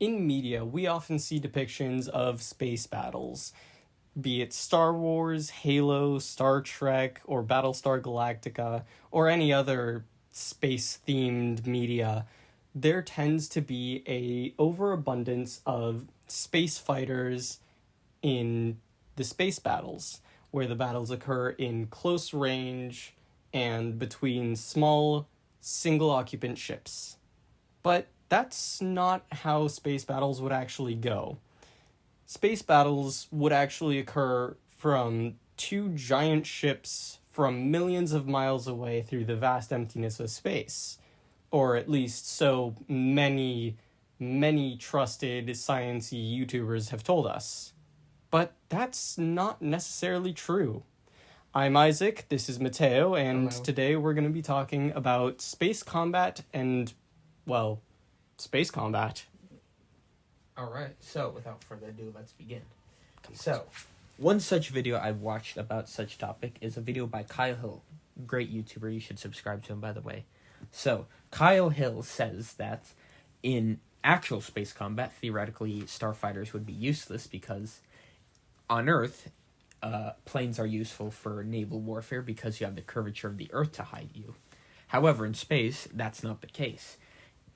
In media, we often see depictions of space battles, be it Star Wars, Halo, Star Trek, or Battlestar Galactica, or any other space-themed media. There tends to be a overabundance of space fighters in the space battles, where the battles occur in close range and between small single occupant ships. But that's not how space battles would actually go. Space battles would actually occur from two giant ships from millions of miles away through the vast emptiness of space. Or at least so many trusted sciencey YouTubers have told us. But that's not necessarily true. I'm Isaac, this is Mateo, and Hello. today we're going to be talking about space combat and, well, space combat. All right. So, without further ado, let's begin. So, one such video I watched about such topic is a video by Kyle Hill. Great YouTuber. You should subscribe to him, by the way. So, Kyle Hill says that in actual space combat, theoretically, starfighters would be useless because on Earth, planes are useful for naval warfare because you have the curvature of the Earth to hide you. However, in space, that's not the case.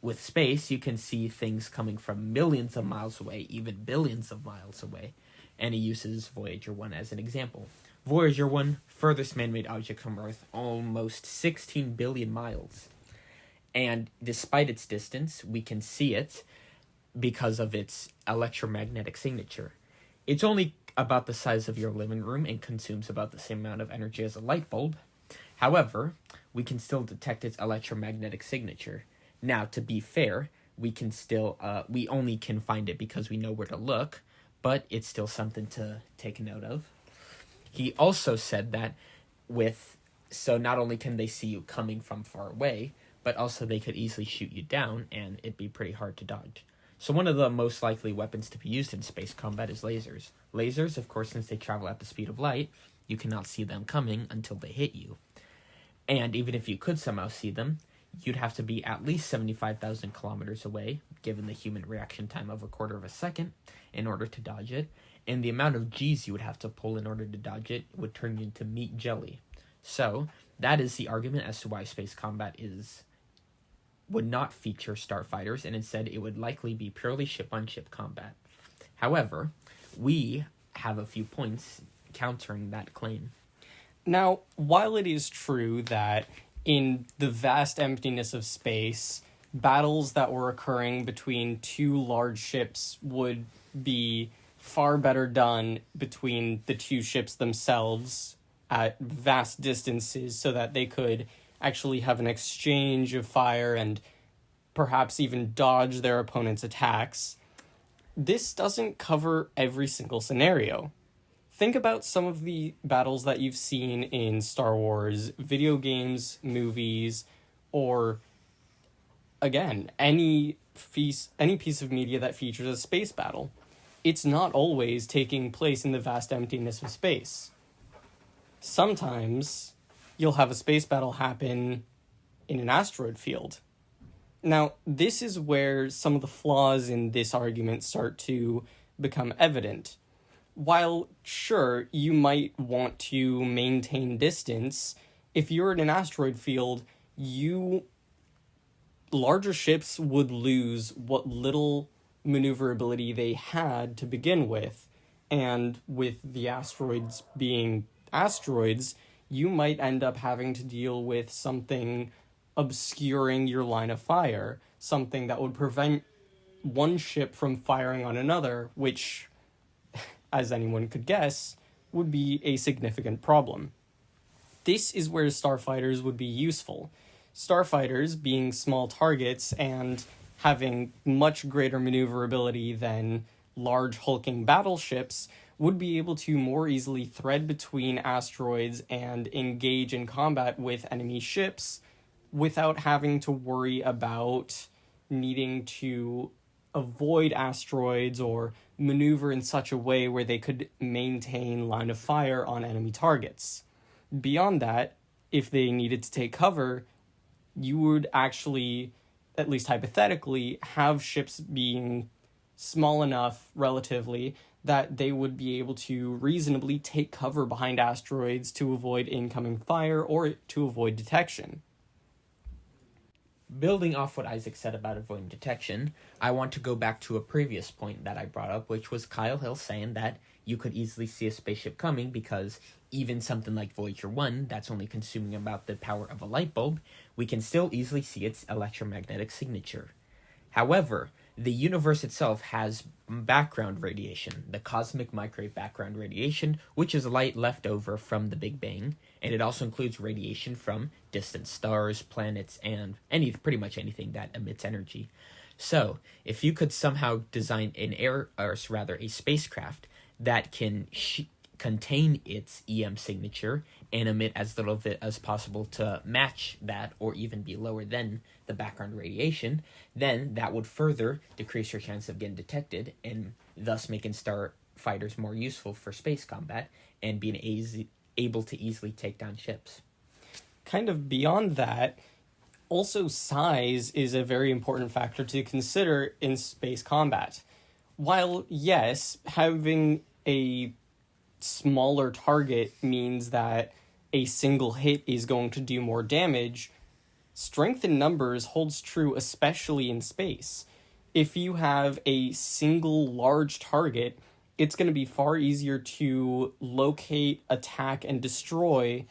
With space, you can see things coming from millions of miles away, even billions of miles away, and he uses Voyager 1 as an example. Voyager 1, furthest man-made object from Earth, almost 16 billion miles. And despite its distance, we can see it because of its electromagnetic signature. It's only about the size of your living room and consumes about the same amount of energy as a light bulb. However, we can still detect its electromagnetic signature. Now, to be fair, we only can find it because we know where to look, but it's still something to take note of. He also said that so not only can they see you coming from far away, but also they could easily shoot you down, and it'd be pretty hard to dodge. So one of the most likely weapons to be used in space combat is lasers. Lasers, of course, since they travel at the speed of light, you cannot see them coming until they hit you. And even if you could somehow see them, you'd have to be at least 75,000 kilometers away, given the human reaction time of a quarter of a second, in order to dodge it. And the amount of G's you would have to pull in order to dodge it would turn you into meat jelly. So, that is the argument as to why space combat would not feature starfighters, and instead it would likely be purely ship-on-ship combat. However, we have a few points countering that claim. Now, while it is true that in the vast emptiness of space, battles that were occurring between two large ships would be far better done between the two ships themselves at vast distances so that they could actually have an exchange of fire and perhaps even dodge their opponent's attacks. This doesn't cover every single scenario. Think about some of the battles that you've seen in Star Wars, video games, movies, or, again, any piece of media that features a space battle. It's not always taking place in the vast emptiness of space. Sometimes you'll have a space battle happen in an asteroid field. Now, this is where some of the flaws in this argument start to become evident. While, sure, you might want to maintain distance, if you're in an asteroid field, larger ships would lose what little maneuverability they had to begin with. And with the asteroids being asteroids, you might end up having to deal with something obscuring your line of fire, something that would prevent one ship from firing on another, which, as anyone could guess, would be a significant problem. This is where starfighters would be useful. Starfighters, being small targets and having much greater maneuverability than large hulking battleships, would be able to more easily thread between asteroids and engage in combat with enemy ships without having to worry about needing to avoid asteroids or maneuver in such a way where they could maintain line of fire on enemy targets. Beyond that, if they needed to take cover, you would actually, at least hypothetically, have ships being small enough relatively that they would be able to reasonably take cover behind asteroids to avoid incoming fire or to avoid detection. Building off what Isaac said about avoiding detection, I want to go back to a previous point that I brought up, which was Kyle Hill saying that you could easily see a spaceship coming because even something like Voyager 1, that's only consuming about the power of a light bulb, we can still easily see its electromagnetic signature. However, the universe itself has background radiation, the cosmic microwave background radiation, which is light left over from the Big Bang, and it also includes radiation from distant stars, planets, and pretty much anything that emits energy. So, if you could somehow design a spacecraft that can contain its EM signature and emit as little of it as possible to match that or even be lower than the background radiation, then that would further decrease your chance of getting detected and thus making star fighters more useful for space combat and being able to easily take down ships. Kind of beyond that, also size is a very important factor to consider in space combat. While, yes, having a smaller target means that a single hit is going to do more damage, strength in numbers holds true especially in space. If you have a single large target, it's going to be far easier to locate, attack, and destroy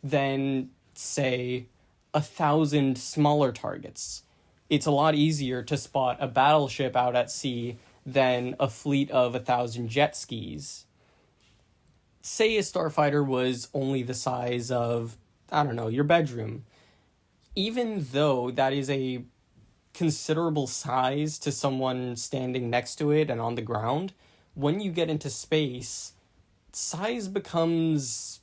than, say, 1,000 smaller targets. It's a lot easier to spot a battleship out at sea than a fleet of 1,000 jet skis. Say a starfighter was only the size of, I don't know, your bedroom. Even though that is a considerable size to someone standing next to it and on the ground, when you get into space, size becomes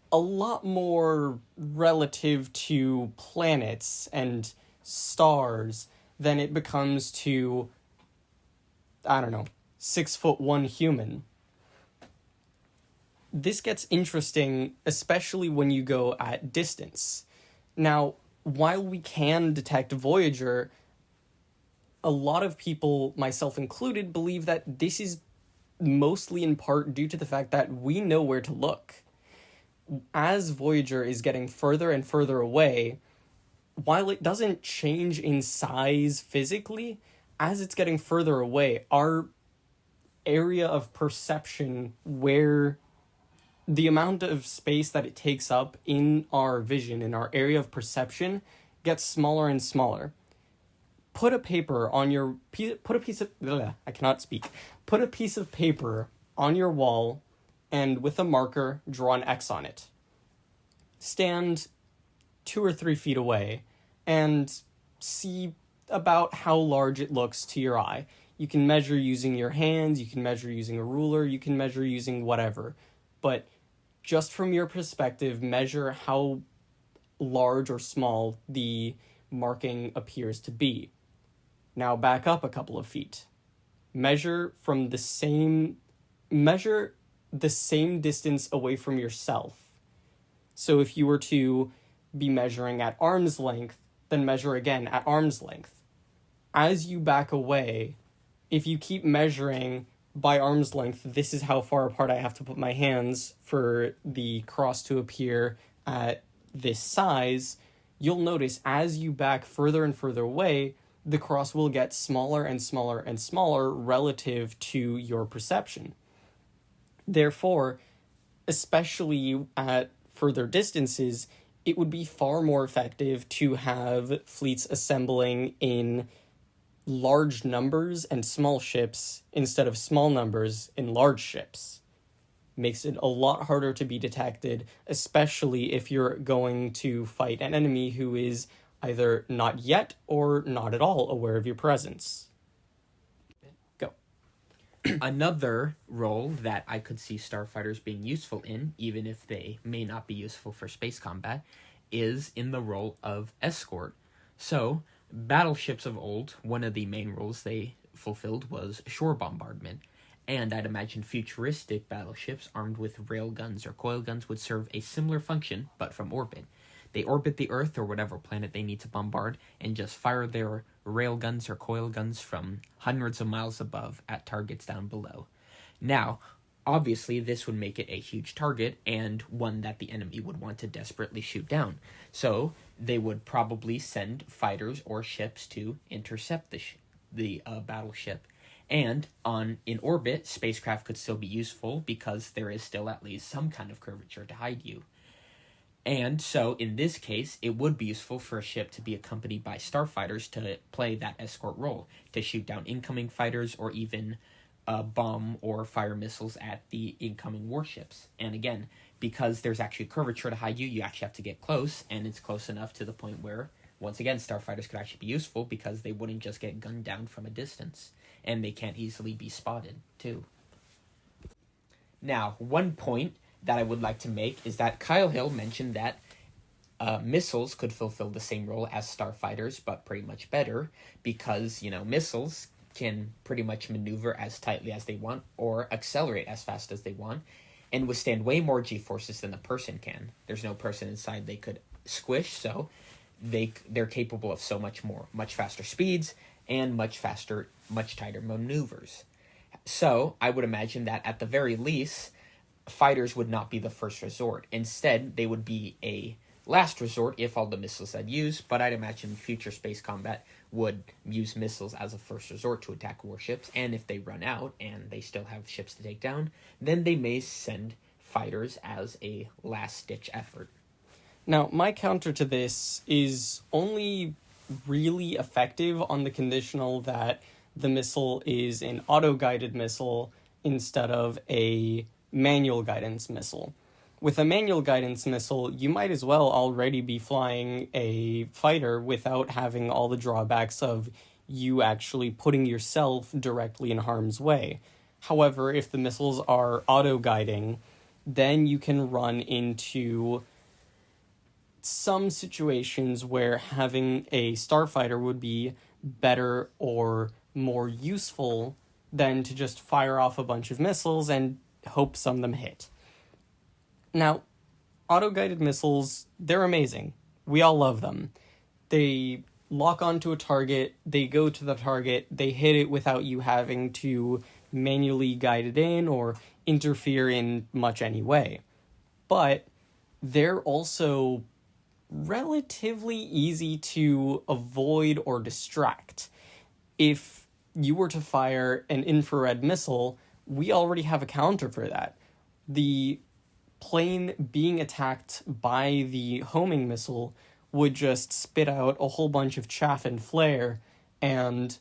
a lot more relative to planets and stars than it becomes to, I don't know, 6'1" human. This gets interesting, especially when you go at distance. Now, while we can detect Voyager, a lot of people, myself included, believe that this is mostly in part due to the fact that we know where to look. As Voyager is getting further and further away, while it doesn't change in size physically, as it's getting further away, our area of perception, where the amount of space that it takes up in our vision, in our area of perception, gets smaller and smaller. Put a piece of paper on your wall and with a marker draw an X on it. Stand 2 or 3 feet away and see about how large it looks to your eye. You can measure using your hands, you can measure using a ruler, you can measure using whatever. But just from your perspective, measure how large or small the marking appears to be. Now back up a couple of feet. Measure the same distance away from yourself. So if you were to be measuring at arm's length, then measure again at arm's length. As you back away, if you keep measuring by arm's length, this is how far apart I have to put my hands for the cross to appear at this size, you'll notice as you back further and further away, the cross will get smaller and smaller and smaller relative to your perception. Therefore, especially at further distances, it would be far more effective to have fleets assembling in large numbers and small ships instead of small numbers in large ships. Makes it a lot harder to be detected, especially if you're going to fight an enemy who is either not yet or not at all aware of your presence. Go. Another role that I could see starfighters being useful in, even if they may not be useful for space combat, is in the role of escort. So, battleships of old, one of the main roles they fulfilled was shore bombardment, and I'd imagine futuristic battleships armed with rail guns or coil guns would serve a similar function, but from orbit. They orbit the Earth or whatever planet they need to bombard and just fire their rail guns or coil guns from hundreds of miles above at targets down below. Now, obviously, this would make it a huge target and one that the enemy would want to desperately shoot down. So they would probably send fighters or ships to intercept the battleship. And in orbit, spacecraft could still be useful because there is still at least some kind of curvature to hide you. And so, in this case, it would be useful for a ship to be accompanied by starfighters to play that escort role, to shoot down incoming fighters or even bomb or fire missiles at the incoming warships. And again, because there's actually curvature to hide you, you actually have to get close, and it's close enough to the point where, once again, starfighters could actually be useful because they wouldn't just get gunned down from a distance, and they can't easily be spotted, too. Now, one point that I would like to make is that Kyle Hill mentioned that missiles could fulfill the same role as starfighters, but pretty much better, because, missiles can pretty much maneuver as tightly as they want or accelerate as fast as they want and withstand way more g-forces than a person can. There's no person inside they could squish, so they're capable of so much more, much faster speeds and much faster, much tighter maneuvers. So I would imagine that at the very least, fighters would not be the first resort. Instead, they would be a last resort if all the missiles had used, but I'd imagine future space combat would use missiles as a first resort to attack warships, and if they run out and they still have ships to take down, then they may send fighters as a last-ditch effort. Now, my counter to this is only really effective on the conditional that the missile is an auto-guided missile instead of a manual guidance missile. With a manual guidance missile, you might as well already be flying a fighter without having all the drawbacks of you actually putting yourself directly in harm's way. However, if the missiles are auto-guiding, then you can run into some situations where having a starfighter would be better or more useful than to just fire off a bunch of missiles and hope some of them hit. Now, auto-guided missiles, they're amazing. We all love them. They lock onto a target, they go to the target, they hit it without you having to manually guide it in or interfere in much any way. But they're also relatively easy to avoid or distract. If you were to fire an infrared missile, we already have a counter for that. The plane being attacked by the homing missile would just spit out a whole bunch of chaff and flare, and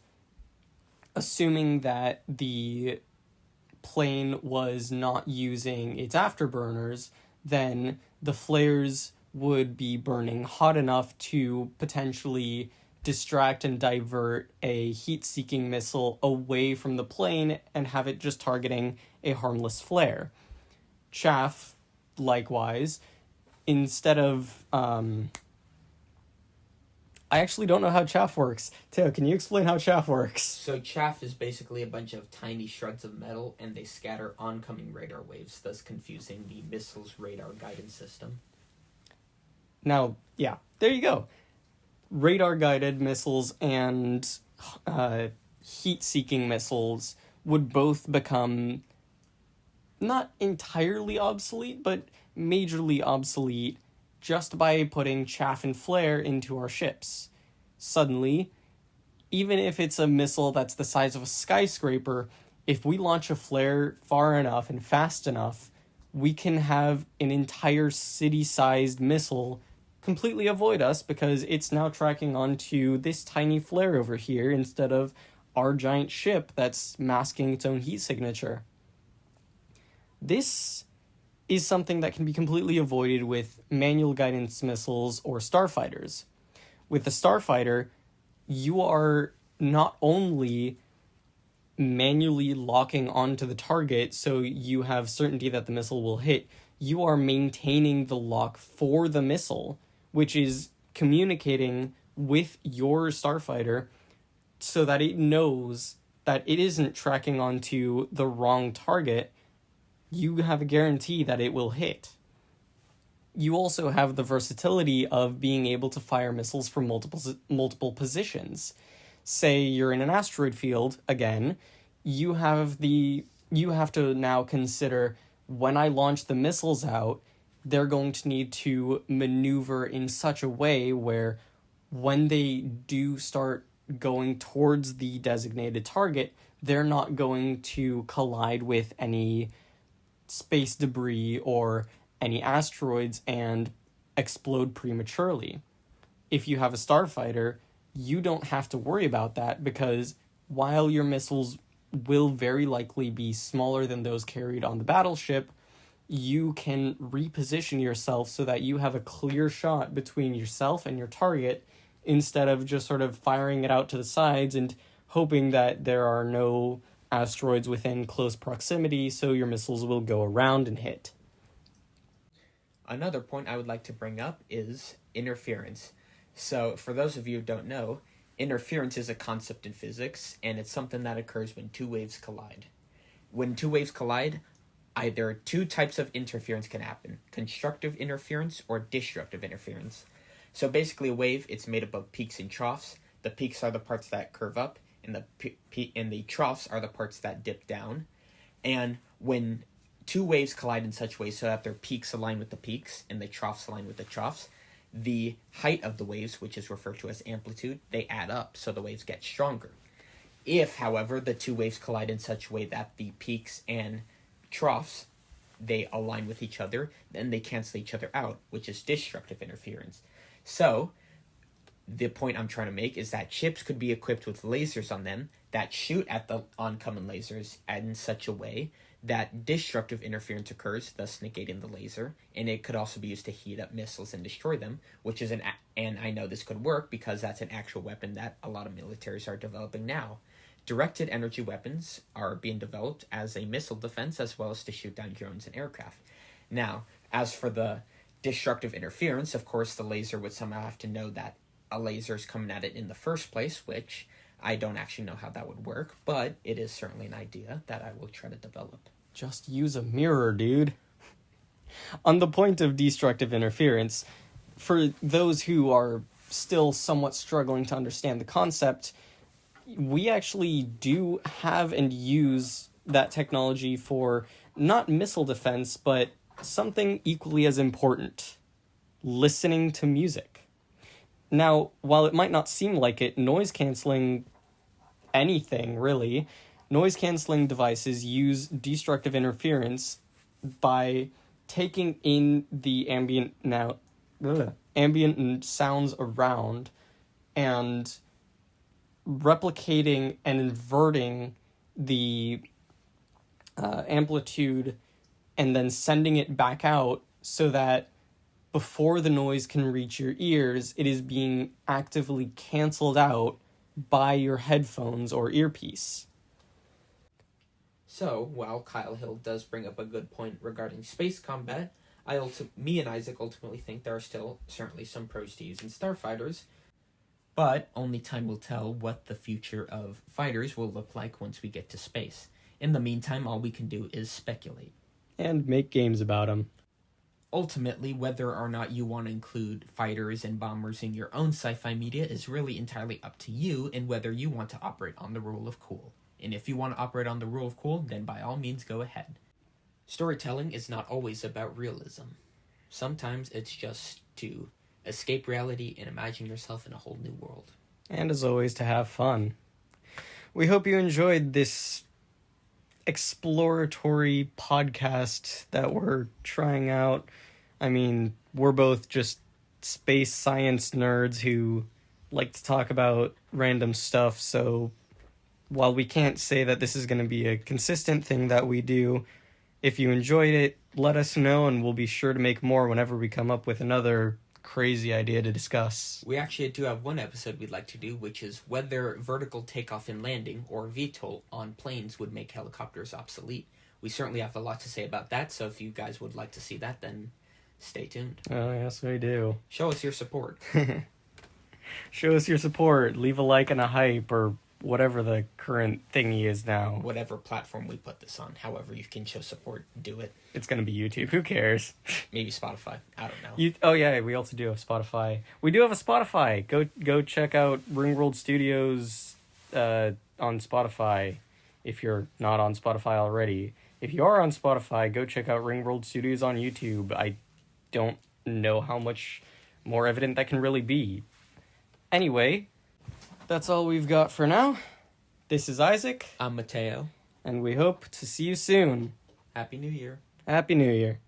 assuming that the plane was not using its afterburners, then the flares would be burning hot enough to potentially distract and divert a heat-seeking missile away from the plane and have it just targeting a harmless flare. Chaff, likewise, instead of... I actually don't know how chaff works. Teo, can you explain how chaff works? So chaff is basically a bunch of tiny shreds of metal, and they scatter oncoming radar waves, thus confusing the missile's radar guidance system. Now, yeah, there you go. Radar-guided missiles and heat-seeking missiles would both become not entirely obsolete, but majorly obsolete just by putting chaff and flare into our ships. Suddenly, even if it's a missile that's the size of a skyscraper, if we launch a flare far enough and fast enough, we can have an entire city-sized missile completely avoid us because it's now tracking onto this tiny flare over here instead of our giant ship that's masking its own heat signature. This is something that can be completely avoided with manual guidance missiles or starfighters. With the starfighter, you are not only manually locking onto the target so you have certainty that the missile will hit, you are maintaining the lock for the missile, which is communicating with your starfighter so that it knows that it isn't tracking onto the wrong target. You have a guarantee that it will hit. you also have the versatility of being able to fire missiles from multiple positions. Say you're in an asteroid field again, you have to now consider, when I launch the missiles out, they're going to need to maneuver in such a way where when they do start going towards the designated target, they're not going to collide with any space debris or any asteroids and explode prematurely. If you have a starfighter, you don't have to worry about that, because while your missiles will very likely be smaller than those carried on the battleship, you can reposition yourself so that you have a clear shot between yourself and your target, instead of just sort of firing it out to the sides and hoping that there are no asteroids within close proximity, so your missiles will go around and hit. Another point I would like to bring up is interference. So, for those of you who don't know, interference is a concept in physics, and it's something that occurs when two waves collide. When two waves collide, either two types of interference can happen: constructive interference or destructive interference. So basically, a wave, it's made up of peaks and troughs. The peaks are the parts that curve up, and the troughs are the parts that dip down. And when two waves collide in such ways so that their peaks align with the peaks and the troughs align with the troughs, the height of the waves, which is referred to as amplitude, they add up, so the waves get stronger. If, however, the two waves collide in such a way that the peaks and troughs, they align with each other, then they cancel each other out, which is destructive interference. So, the point I'm trying to make is that ships could be equipped with lasers on them that shoot at the oncoming lasers in such a way that destructive interference occurs, thus negating the laser, and it could also be used to heat up missiles and destroy them, which is and I know this could work because that's an actual weapon that a lot of militaries are developing now. Directed energy weapons are being developed as a missile defense, as well as to shoot down drones and aircraft. Now, as for the destructive interference, of course, the laser would somehow have to know that a laser is coming at it in the first place, which I don't actually know how that would work, but it is certainly an idea that I will try to develop. Just use a mirror, dude. On the point of destructive interference, for those who are still somewhat struggling to understand the concept, we actually do have and use that technology for not missile defense, but something equally as important: listening to music. Now, while it might not seem like it, noise-canceling devices use destructive interference by taking in the ambient sounds around and replicating and inverting the amplitude, and then sending it back out so that before the noise can reach your ears, it is being actively canceled out by your headphones or earpiece. So, while Kyle Hill does bring up a good point regarding space combat, me and Isaac ultimately think there are still certainly some pros to using starfighters, but only time will tell what the future of fighters will look like once we get to space. In the meantime, all we can do is speculate. And make games about them. Ultimately, whether or not you want to include fighters and bombers in your own sci-fi media is really entirely up to you, and whether you want to operate on the rule of cool. And if you want to operate on the rule of cool, then by all means go ahead. Storytelling is not always about realism. Sometimes it's just to escape reality and imagine yourself in a whole new world. And as always, to have fun. We hope you enjoyed this exploratory podcast that we're trying out. I mean, we're both just space science nerds who like to talk about random stuff, so while we can't say that this is going to be a consistent thing that we do, if you enjoyed it, let us know, and we'll be sure to make more whenever we come up with another crazy idea to discuss. We actually do have one episode we'd like to do, which is whether vertical takeoff and landing, or VTOL, on planes would make helicopters obsolete. We certainly have a lot to say about that, so if you guys would like to see that, then stay tuned. Oh, yes, we do. Show us your support. Show us your support. Leave a like and a hype, or whatever the current thingy is now. Whatever platform we put this on, however you can show support, do it. It's gonna be YouTube. Who cares? Maybe Spotify. I don't know. Oh yeah, we also do have Spotify. We do have a Spotify. Go check out Ringworld Studios on Spotify if you're not on Spotify already. If you are on Spotify, go check out Ringworld Studios on YouTube. I don't know how much more evident that can really be. Anyway, that's all we've got for now. This is Isaac, I'm Mateo. and we hope to see you soon. Happy New Year. Happy New Year.